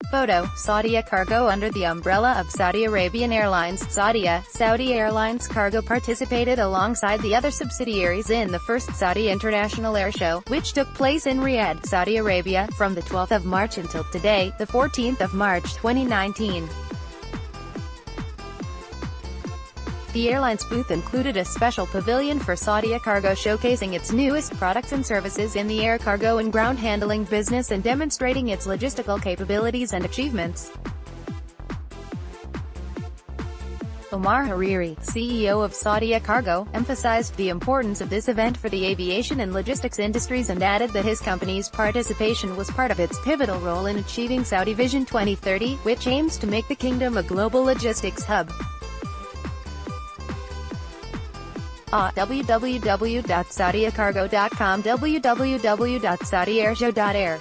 Photo, Saudia Cargo under the umbrella of Saudi Arabian Airlines, Saudia, Saudi Airlines Cargo participated alongside the other subsidiaries in the first Saudi International Air Show, which took place in Riyadh, Saudi Arabia, from the 12th of March until today, the 14th of March 2019. The airline's booth included a special pavilion for Saudia Cargo showcasing its newest products and services in the air cargo and ground handling business and demonstrating its logistical capabilities and achievements. Omar Hariri, CEO of Saudia Cargo, emphasized the importance of this event for the aviation and logistics industries and added that his company's participation was part of its pivotal role in achieving Saudi Vision 2030, which aims to make the kingdom a global logistics hub. www.saudiacargo.com www.saudiairshow.air